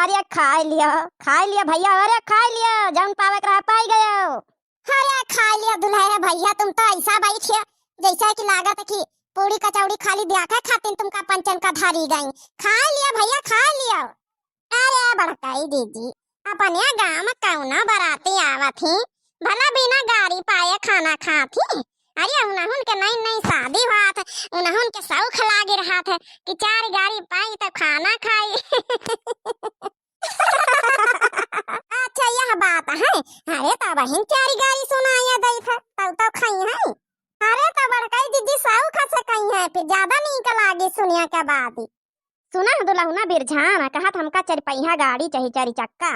अरे खा लिया भैया, अरे खा लिया, जौन पावे के रहा पाई गयो। अरे खा लिया दुल्हन भैया, तुम तो ऐसा बैठे जैसा कि लागत है कि पूरी कचौड़ी खाली दियाखे खातिर तुमका पंचन का धारी गई। खा लिया भैया, खा लिया। अरे बड़काई दीदी, अपने गांव में कौना बराती आवत थी, भला बिना गाड़ी पाए खाना खाती। अरे उन्हन के नई नई शादी हुआ था, उन्हन के शौक लागे रहा था कि 4 गाड़ी पाई तो खाना खाई। अच्छा यह बात है। अरे तो बहन 4 गाड़ी सुनाया गई था तब तो खाई है। अरे तो बड़काई दीदी शौक से कही है, फिर ज्यादा नहीं लागे सुनिया के बाद। सुना दुल्हना बिरझाना कहत हमका 4 पहिया गाड़ी चाहिए, 4 चक्का।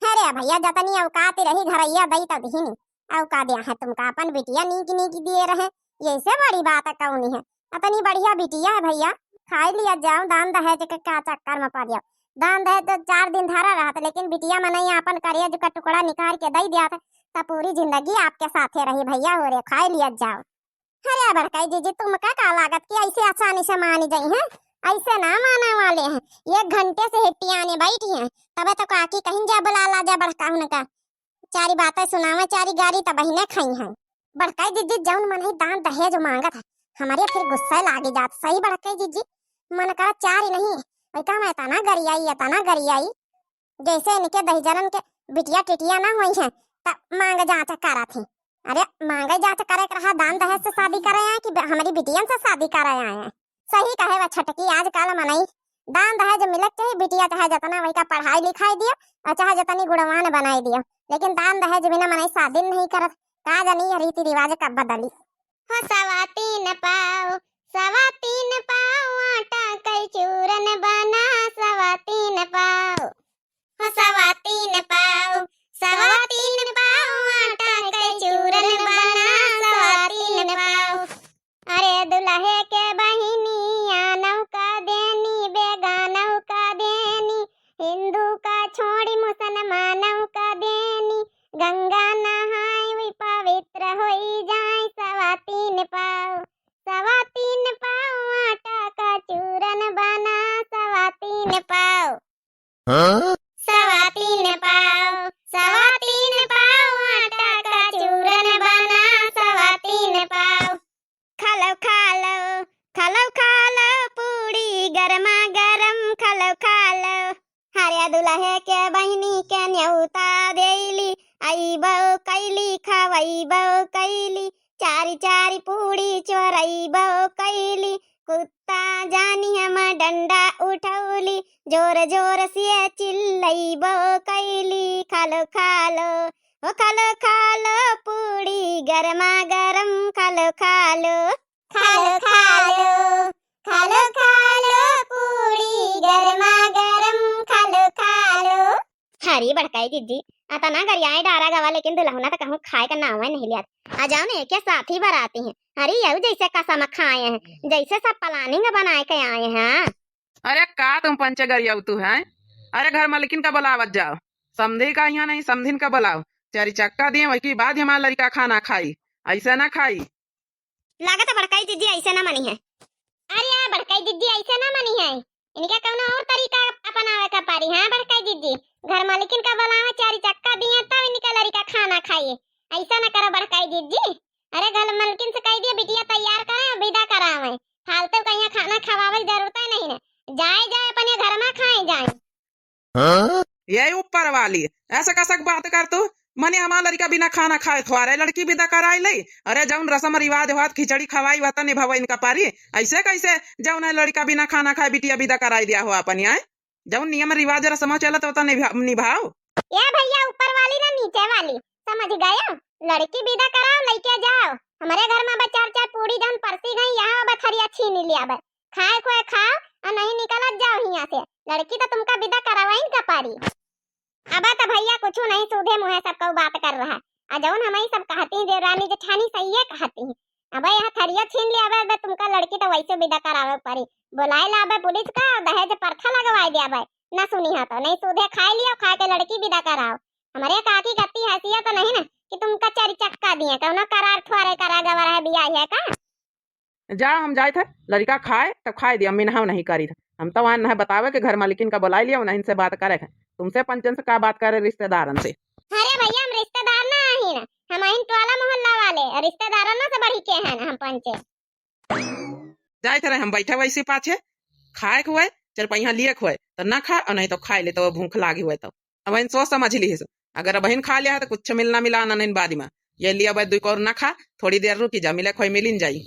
अरे भैया जतनी औकात रही घरैया दई तब ही नहीं औकात दिया है तुमका, अपन बिटिया नी की दिए रहे, ये से बड़ी बात है कौनी है। अपनी बढ़िया बिटिया है भैया, खाई लिया जाओ। दान दहेज के क्या चक्कर में पड़ जाओ। दान दहेज तो 4 दिन धरा रहा था, लेकिन बिटिया में नहीं अपन करेज का टुकड़ा निकाल के दे दिया था, तब पूरी जिंदगी आपके साथे रही भैया। हो रे खाई लिया जाओ। अरे बड़काई जीजी तुम का लागत की ऐसे आसानी से मान गई है? ऐसे ना माना वाले हैं, 1 घंटे से हिट्टियाने बैठी हैं, तबे तो काकी कहीं जा बुला ला जा बड़का का 4 बातें सुनावे, 4 गाड़ी तब बहिने खाई हैं। बड़काई दीदी जौन मन ही दान दहेज मांगत है, हमारे फिर गुस्सा लागे जात। सही बड़काई दीदी, मन करा 4 नहीं वही का मैं तना गरियाई जैसे इनके दहीजरन के बिटिया टिटिया ना हुई हैं तब मांग जात करा थी। अरे मांगे जात करे रहा, दान दहेज से शादी करे हैं कि हमारी बिटियन से शादी करे आए हैं? सही कहे वह छटकी, आजकल मनई दान दहेज मिलत चाहे बिटिया चाहे जतना वही का पढ़ाई लिखाई दियो और चाहे जतनी गुणवान बनाई दियो, लेकिन दान दहेज बिना मनई शादी नहीं करत। का जानी रीति रिवाज कब बदली। हो सवा 3 पाव आटा कई चूरन बना, सवा 3 पाव। हो सवा 3 पाव आटा कई चूरन बना, सवा 3 पाव। अरे दुल्हे के बहिनी आनव का देनी, बेगानव का देनी, हिंदू का छोड़ी मुसलमानव का देनी, गंगा नहाई हुई पवित्र होई जाए, सवा 3 पाव। सवा 3 पाव आटा का चूरन बना, सवा 3 पाव। सवा 3 पाव आटा का चूरन बना, सवा 3 पाव। खालो पूड़ी गरमा गरम, खालो। हरिया दुल्हे के बहिनी के न्योता देली, आईबो कैली खवैबो कैली, 4 पूड़ी चोरैबो कैली, कुत्ता जानी हम डंडा उठौली, जोर जोर से चिल्लैबो कैली, खालो पूड़ी गरमा गरम, खालो पूड़ी गरमा गरम, खालो। हरी बड़काई दीदी आता ना गरियाए डारा गवा, लेकिन दुल्हना तो कहूँ खाए का नाम नहीं लिया। आ जाओ ने के साथ ही बराती हैं। अरे यू जैसे कसम खाए हैं, जैसे सब प्लानिंग बनाए के आए हैं। अरे का तुम पंचे गरिया तू है? अरे घर मालकिन का बुलावत जाओ, समधी का यहाँ नहीं समधिन का बुलाओ, 4 चक्का दिए वही बाद हमारा लड़का खाना खाई, ऐसा ना खाई। लागत बड़काई दीदी ऐसे ना मनी है। अरे बड़काई दीदी ऐसे ना मनी है, इनके कौनो और तरीका अपनावे का पारी है। बड़काई दीदी घर मालकिन का बुलावे, 4 चक्का दिए तब इनका लड़का खाना खाइए, ऐसा ना करो बड़काई दीदी। अरे घर मालकिन से कह दिए बिटिया तैयार करे और विदा करावे, फालतू कहीं खाना खवावे जरूरत नहीं है, जाए अपने घर में खाए जाए। यही ऊपर वाली ऐसा कसक बात कर तू, मने हमारा लड़का बिना खाना खाए थोड़े लड़की विदा कराई ले। अरे जौन रसम रिवाज हुआ खिचड़ी खवाई हुआ निभाव इनका पारी, ऐसे कैसे जौन है लड़का बिना खाना खाए बिटिया विदा कराई दिया हो अपन यहाँ? जौन नियम रिवाज रसम चलत होता निभाओ। ये भैया ऊपर वाली ना नीचे वाली, समझ गया? लड़की विदा कराओ लेके जाओ, हमारे घर में 4 पूड़ी जौन परसी गई यहाँ बथरिया छीन लिया बे, खाए खोए खाओ और नहीं निकलत जाओ यहाँ से। लड़की तो तुमका विदा करवाई का पारी। अब तो भैया कुछ नहीं, सूधे मुँह सबको बात कर रहा है। जौन हमें सब कहती हैं देवरानी जेठानी सही है कहती हैं। अब यहाँ थरिया छीन लिया बे, तुमका लड़की तो वैसे विदा करावे पड़ी, बुलाए ला बे पुलिस का और दहेज परखा लगवाई दिया बे। ना सुनी है तो नहीं, सूधे खाए लियो, खा के लड़की विदा कराओ। हमारे काकी कत्ती हैसियत तो नहीं ना कि तुमका 4 चक्का दिए, कौनो करार ठुआरे करा गवा है बिया है का? जा हम जाए थे लड़का खाए तब खाए दिया, मिनहाव नहीं करी था। हम तो वहाँ न बतावे के घर मालिकिन का बुला लिया, उन्हें से बात करे थे, तुमसे पंचन से का बात करे रिश्तेदारन से। अरे भैया हम रिश्तेदार ना ही ना, हम इन टोला मोहल्ला वाले और रिश्तेदारों ना से बढ़ी के हैं ना हम पंचे। जाए थे हम बैठे वैसे पाछे खाए हुए चल पहिया लिए हुए तो ना खा और नहीं तो खाए ले तो भूख लागी हुए तो अब इन सोच समझ ली अगर बहन खा लिया है तो कुछ मिलना मिला ना नहीं बाद में ये लिया भाई दुई और ना खा थोड़ी देर रुकी जा मिले खोई मिलिन जाई।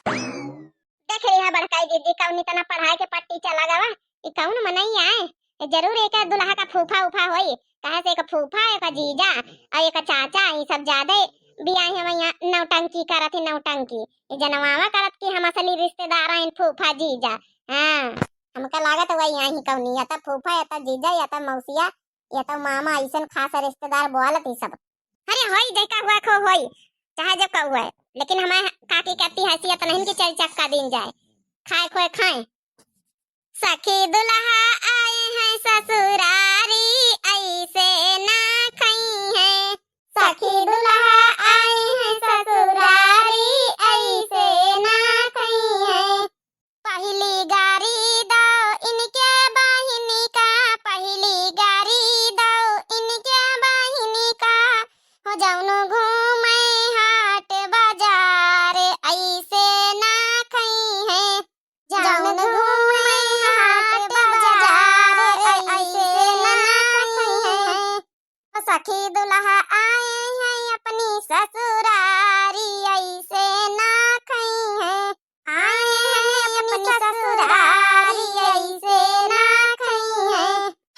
देख रही है बड़काई दीदी कौन इतना पढ़ाई के पट्टी चला गवा ये कौन मनई आए ये जरूर एक दुल्हा का फूफा उफा होई कहे से एक फूफा एक जीजा और एक चाचा ये सब ज्यादा बियाह हम यहाँ नौटंकी करत ही नौटंकी ये जनवावा करत की हम असली रिश्तेदार हैं फूफा जीजा। हां हमका लागत वही यहाँ ही कौन या तो फूफा या तो जीजा या तो मौसिया या तो मामा ऐसन खास रिश्तेदार बोलत ही सब। अरे होई देखा हुआ खो होई चाहे जब का हुआ है लेकिन हमारे काकी कहती हैसियत नहीं कि चल चक्का दिन जाए खाए खोए खाए। सखी दुल्हा आए हैं ससुरारी ऐसे ना खई है, सखी दुल्हा आए हैं ससुरारी ऐसे ना खई है। पहली गारी दो इनके बहिनी का, पहली गारी दो इनके बहिनी का, हो जाऊनो घूमे हाट बाजार ऐसे ना खई है, जाऊनो घूमे हाट बाजार ऐसे ना खई है। सखी दुल्हा आए हैं अपनी ससुरारी ऐसे ना खई है, आए हैं अपनी ससुरारी ऐसे ना खई है।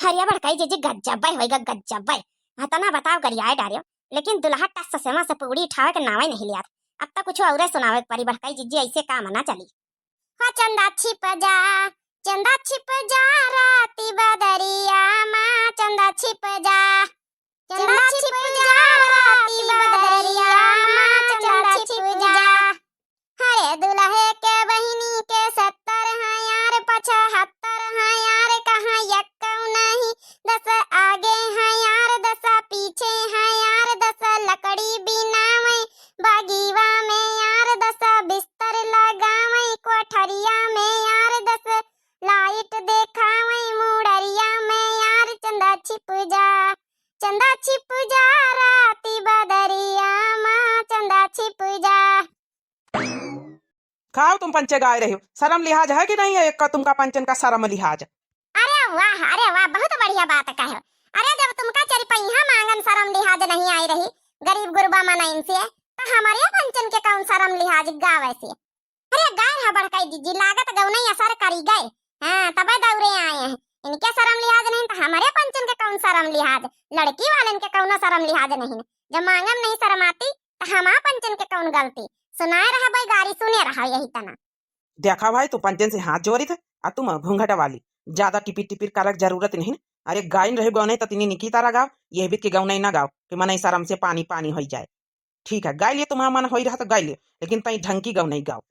हरिया बड़काई जी गज्जब होएगा गज्जब हतना बताओ करिया डारियो लेकिन दुल्हा टस से से पूरी उठावे के नावा नहीं लिया अब तक कुछ और सुनावे परी बड़काई जी ऐसे काम ना चली। हो चंदा छिप जा राती बदरिया माँ चंदा छिप जा, चंदा छिप जा राती बदरिया माँ चंदा छिप जा। हरे दुल्हे के बहिनी के 70 हैं यार 75 हैं यार कहाँ यक्कौ नहीं 10 आगे हैं यार 10 पीछे हैं यार 10 लकड़ी बिनावे बागीवा में यार 10 बिस्तर लगावे कोठरिया में यार 10 लाइट देखावे मुड़रिया में यार चंदा छिप जा राती बदरिया माँ चंदा छिप जा। खाओ तुम पंचे गाए रहे हो शर्म लिहाज है कि नहीं है एक का तुमका पंचन का शर्म लिहाज। अरे वाह बहुत बढ़िया बात कहे। अरे जब तुमका चरपैया मांगन शर्म लिहाज नहीं आई रही गरीब गुरबा मनाइन से तो हमारे पंचन के कौन शर्म लिहाज गावे से। अरे गाय है बड़काई दीदी लागत गौनई असर करी गए हां तबे दौरे आए हैं इनके शर्म लिहाज नहीं तो हमारे पंचन के कौन शर्म लिहाज, लड़की वालन के कौन शर्म लिहाज नहीं। जब मांगम नहीं शर्म आती तो हमारा पंचन के कौन गलती सुनाए रहा भाई गारी सुने रहा यही तना। देखा भाई तू पंचन से हाथ जोड़ी था आ तुम घूंघट वाली ज्यादा टिपिर टिपिर करक जरूरत नहीं। अरे गायन रहे गौने तो तिनी निकी तारा गाओ ये भी के गौने ना गाओ कि मन शर्म से पानी पानी हो जाए। ठीक है गाय लिए तुम्हारा मन हो रहा तो गाय लिए लेकिन तई ढंग की गौ नहीं गाओ।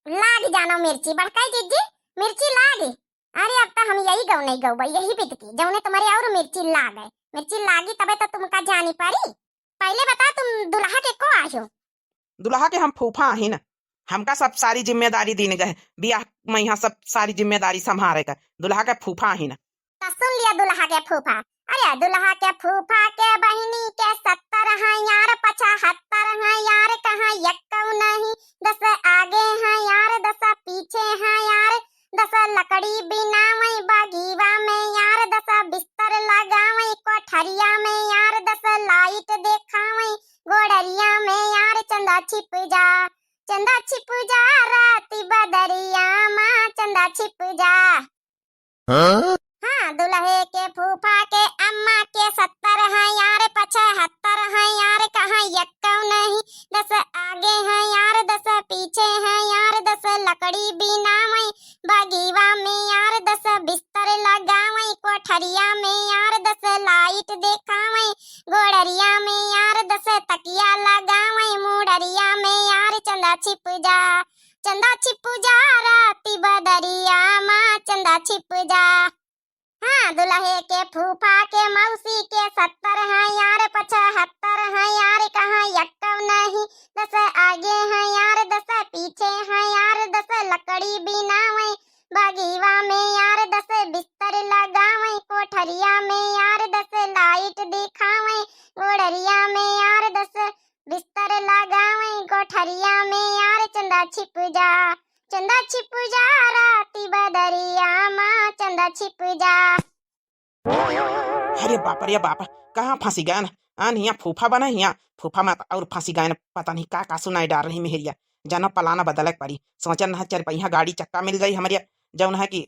लाग जानो मिर्ची बड़काई दीदी मिर्ची लागी। अरे अब तो हम यही गौ नहीं गौ यही बीत की जौने तुम्हारे और मिर्ची लाग है मिर्ची लागी तबे तो तुमका जानी पारी। पहले बता तुम दुल्हा के को आयो। दुल्हा के हम फूफा ही ना हमका सब सारी जिम्मेदारी देने गए बियाह में यहाँ सब सारी जिम्मेदारी संभालेगा दुल्हा के फूफा ही ना। तो सुन लिया दुल्हा के फूफा। अरे दुल्हा के फूफा के बहिनी के 70 हैं यार 75 हैं यार कहाँ यक्कौ नहीं 10 आगे हैं यार 10 पीछे हैं यार 10 लकड़ी बिनावे बागीवा में यार 10 बिस्तर लगावे कोठरिया में यार 10 लाइट देखावे गोड़रिया में यार चंदा छिप जा राती बदरिया माँ चंदा छिप जा। हाँ दुल्हे के फूफा के अम्मा के 70 हैं यार 75 हैं यार कहाँ यक्कौ नहीं 10 आगे हैं यार 10 पीछे हैं यार 10 लकड़ी बिनावे बागीवा में यार 10 बिस्तर लगावे कोठरिया में यार 10 लाइट देखावे गोड़रिया में यार 10 तकिया लगावे मुड़रिया में यार चंदा छिप जा राती बदरिया माँ चंदा छिप जा। हाँ दुल्हे के फूफा के मौसी के 70 हैं यार 75 हैं यार कहाँ यक्कौ नहीं 10 आगे हैं यार 10 पीछे हैं यार 10 लकड़ी बिनावे बागीवा में यार 10 बिस्तर लगावे, कोठरिया में यार 10 लाइट दिखावे, गोड़रिया में यार 10 बिस्तर लगावे, कोठरिया में यार चंदा छिप जा, चंदा छिप जा राती बदरिया माँ, चंदा छिप जा। अरे बाप रे बाप, कहाँ फंसी गए न? यहाँ फूफा बना, यहाँ फूफा मत और फंसी गए न। पता नहीं का सुनाई डाल रही मेहरिया। जानो पलाना बदल के पड़ी। सोचन है चार पहिया गाड़ी चक्का मिल गई हमारे, जौन है कि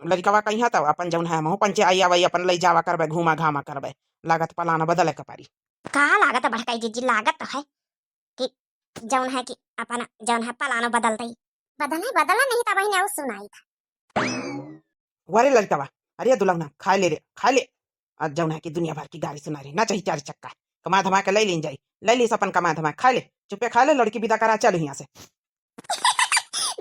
लड़कवा कहीं तो अपन जौन है महू पंचे आई आवई अपन ले जावा करबे, घूमा घामा करबे। लागत पलाना बदल के पड़ी। का लागत भड़काई जीजी, लागत तो है कि जौन है कि अपना जौन है पलानो बदलतई। बदला नहीं था बहन, और सुनाई था। वरे लड़कवा, अरे दुलहना खा ले रे, खा ले। आज जौन है कि दुनिया भर की गाड़ी सुना रही ना, चाहिए चार चक्का कमा धमा के ले लीन जाई, ले ली अपन कमा धमा खा ले, चुपे खा ले, लड़की विदा करा चल यहाँ से।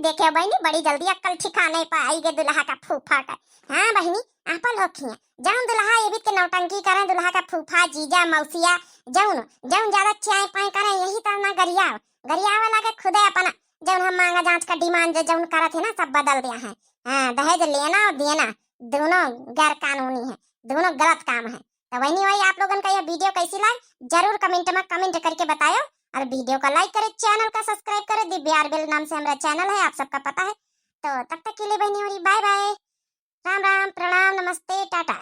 देखे बहनी बड़ी जल्दी अक्कल ठिकाने पर आई गे दुल्हा का फूफा का। हाँ बहनी आपन होखिया जौन दुल्हा ये भी के नौटंकी करे, दुल्हा का फूफा जीजा मौसिया जौन जौन ज्यादा चाय पाए करे, यही तो ना गरियावा लागे खुदे अपना जौन हम मांगा जांच का डिमांड जौन करत है ना, सब बदल दिया है। हाँ दहेज लेना और देना दोनों गैर कानूनी है, दोनों गलत काम है। तो वही आप लोगों का यह वीडियो कैसी लगी जरूर कमेंट में कमेंट करके बताओ, और वीडियो को लाइक करें, चैनल का सब्सक्राइब करें। दिव्या आरबेल नाम से हमारा चैनल है, आप सबका पता है। तो तब तक के लिए बहनी, बाय बाय, राम राम, प्रणाम, नमस्ते, टाटा।